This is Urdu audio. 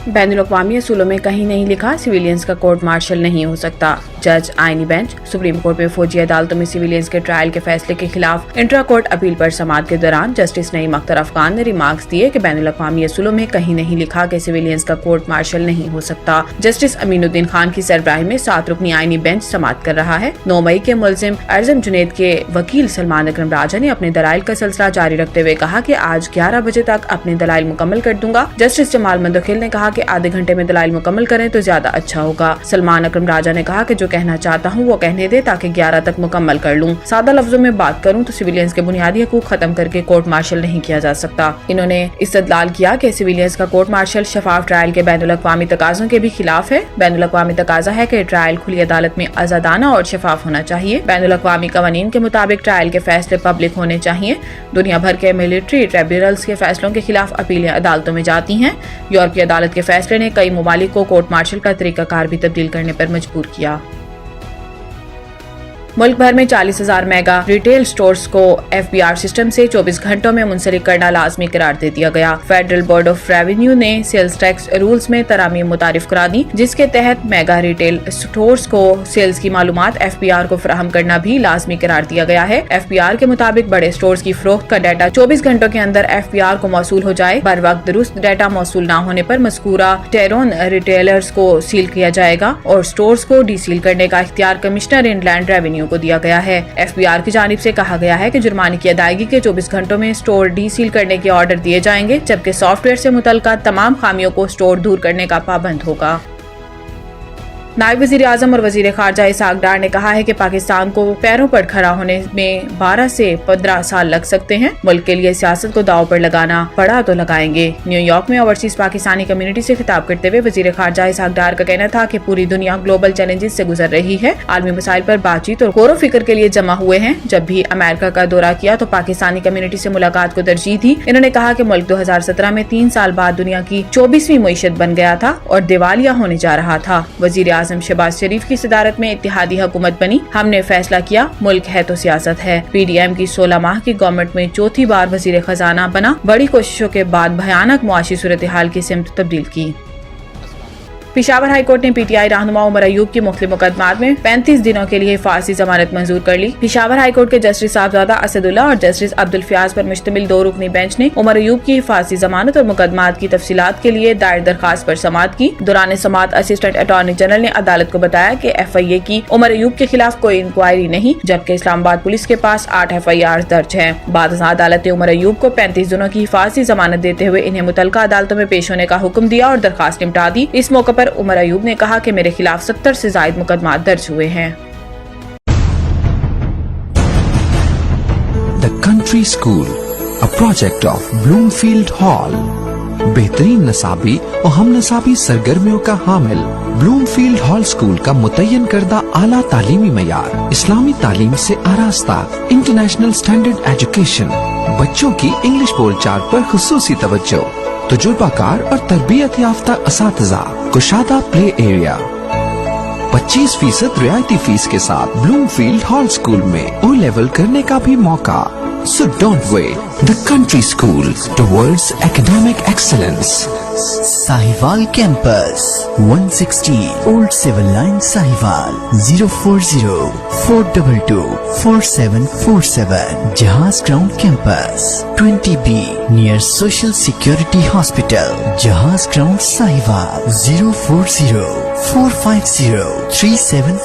بین الاقوامی اصولوں میں کہیں نہیں لکھا سویلینز کا کورٹ مارشل نہیں ہو سکتا. جج آئینی بینچ. سپریم کورٹ میں فوجی عدالتوں میں سویلینز کے ٹرائل کے فیصلے کے خلاف انٹرا کورٹ اپیل پر سماعت کے دوران جسٹس نعیم اختر افغان نے ریمارکس دیے کہ بین الاقوامی اصولوں میں کہیں نہیں لکھا کہ سویلینز کا کورٹ مارشل نہیں ہو سکتا. جسٹس امین الدین خان کی سربراہی میں 7 رکنی آئینی بینچ سماعت کر رہا ہے. 9 مئی کے ملزم ارزم جنید کے وکیل سلمان اکرم راجہ نے اپنے دلائل کا سلسلہ جاری رکھتے ہوئے کہا کہ آج 11 بجے تک اپنے دلائل مکمل کر دوں گا. جسٹس جمال مندوخیل نے کہا کہ آدھے گھنٹے میں دلائل مکمل کریں تو زیادہ اچھا ہوگا. سلمان اکرم راجہ نے کہا کہ جو کہنا چاہتا ہوں وہ کہنے دے تاکہ 11 تک مکمل کر لوں. سادہ لفظوں میں بات کروں تو سویلینز کے بنیادی حقوق ختم کر کے کورٹ مارشل نہیں کیا جا سکتا. انہوں نے استدلال کیا کہ سویلینز کا کورٹ مارشل شفاف ٹرائل کے بین الاقوامی تقاضوں کے بھی خلاف ہے. بین الاقوامی تقاضا ہے کہ ٹرائل کھلی عدالت میں آزادانہ اور شفاف ہونا چاہیے. بین الاقوامی قوانین کے مطابق ٹرائل کے فیصلے پبلک ہونے چاہیے. دنیا بھر کے ملٹری ٹریبیونلز کے فیصلوں کے خلاف اپیلیں عدالتوں میں جاتی ہیں. یورپی عدالت کے فیصلے نے کئی ممالک کو کورٹ مارشل کا طریقہ کار بھی تبدیل کرنے پر مجبور کیا. ملک بھر میں 40,000 میگا ریٹیل سٹورز کو FBR سسٹم سے 24 گھنٹوں میں منسلک کرنا لازمی قرار دے دیا گیا. فیڈرل بورڈ آف ریونیو نے سیلز ٹیکس رولز میں ترامیم متعارف کرا دی جس کے تحت میگا ریٹیل سٹورز کو سیلز کی معلومات FBR کو فراہم کرنا بھی لازمی قرار دیا گیا ہے. FBR کے مطابق بڑے سٹورز کی فروخت کا ڈیٹا 24 گھنٹوں کے اندر FBR کو موصول ہو جائے. بر وقت درست ڈیٹا موصول نہ ہونے پر مذکورہ ٹیرون ریٹیلرز کو سیل کیا جائے گا اور سٹورز کو ڈی سیل کرنے کا اختیار کمشنر ان لینڈ ریونیو کو دیا گیا ہے. FBR کی جانب سے کہا گیا ہے کہ جرمانے کی ادائیگی کے 24 گھنٹوں میں سٹور ڈی سیل کرنے کے آرڈر دیے جائیں گے جبکہ سافٹ ویئر سے متعلقہ تمام خامیوں کو سٹور دور کرنے کا پابند ہوگا. نائب وزیر اعظم اور وزیر خارجہ اسحاق ڈار نے کہا ہے کہ پاکستان کو پیروں پر کھڑا ہونے میں 12 سے 15 سال لگ سکتے ہیں. ملک کے لیے سیاست کو داؤ پر لگانا پڑا تو لگائیں گے. نیو یارک میں اوورسیز پاکستانی کمیونٹی سے خطاب کرتے ہوئے وزیر خارجہ اسحاق ڈار کا کہنا تھا کہ پوری دنیا گلوبل چیلنجز سے گزر رہی ہے. عالمی مسائل پر بات چیت اور غور و فکر کے لیے جمع ہوئے ہیں. جب بھی امریکہ کا دورہ کیا تو پاکستانی کمیونٹی سے ملاقات کو ترجیح دی. انہوں نے کہا کہ ملک 2017 میں 3 سال بعد دنیا کی 24ویں معیشت بن گیا تھا اور دیوالیہ ہونے جا رہا تھا. وزیر اعظم شہباز شریف کی صدارت میں اتحادی حکومت بنی. ہم نے فیصلہ کیا ملک ہے تو سیاست ہے. PDM کی 16 ماہ کی گورنمنٹ میں چوتھی بار وزیر خزانہ بنا. بڑی کوششوں کے بعد بھیانک معاشی صورتحال کی سمت تبدیل کی. پشاور ہائی کورٹ نے PTI رہنما عمر ایوب کی مختلف مقدمات میں 35 دنوں کے لیے حفاظتی ضمانت منظور کر لی. پشاور ہائی کورٹ کے جسٹس صاحبزادہ اسد اللہ اور جسٹس عبدالفیاض پر مشتمل 2 رکنی بینچ نے عمر ایوب کی حفاظتی ضمانت اور مقدمات کی تفصیلات کے لیے دائر درخواست پر سماعت کی. دوران سماعت اسسٹنٹ اٹارنی جنرل نے عدالت کو بتایا کہ FIA کی عمر ایوب کے خلاف کوئی انکوائری نہیں جبکہ اسلام آباد پولیس کے پاس 8 FIR درج ہیں. بعد ازاں عدالت نے عمر ایوب کو 35 دنوں کی حفاظتی ضمانت دیتے ہوئے انہیں متعلقہ عدالتوں میں پیش ہونے کا حکم دیا اور درخواست نمٹا دی. اس موقع پر عمر ایوب نے کہا کہ میرے خلاف 70 سے زائد مقدمات درج ہوئے ہیں. The Country School, a project of Bloomfield Hall. بہترین نصابی اور ہم نصابی سرگرمیوں کا حامل بلومفیلڈ ہال اسکول کا متعین کردہ اعلیٰ تعلیمی معیار، اسلامی تعلیم سے آراستہ، انٹرنیشنل سٹینڈرڈ ایجوکیشن، بچوں کی انگلش بول چال پر خصوصی توجہ، تجربہ کار اور تربیت یافتہ اساتذہ، کشادہ پلے ایریا، 25% رعایتی فیس کے ساتھ بلومفیلڈ ہال اسکول میں او لیول کرنے کا بھی موقع. So don't wait. The Country School towards academic excellence. Sahiwal Campus, 160 Old Civil Line, Sahiwal, 040-422-4747. Jahaz Ground Campus, 20B near Social Security Hospital, Jahaz Ground, Sahiwal, 040-450-37.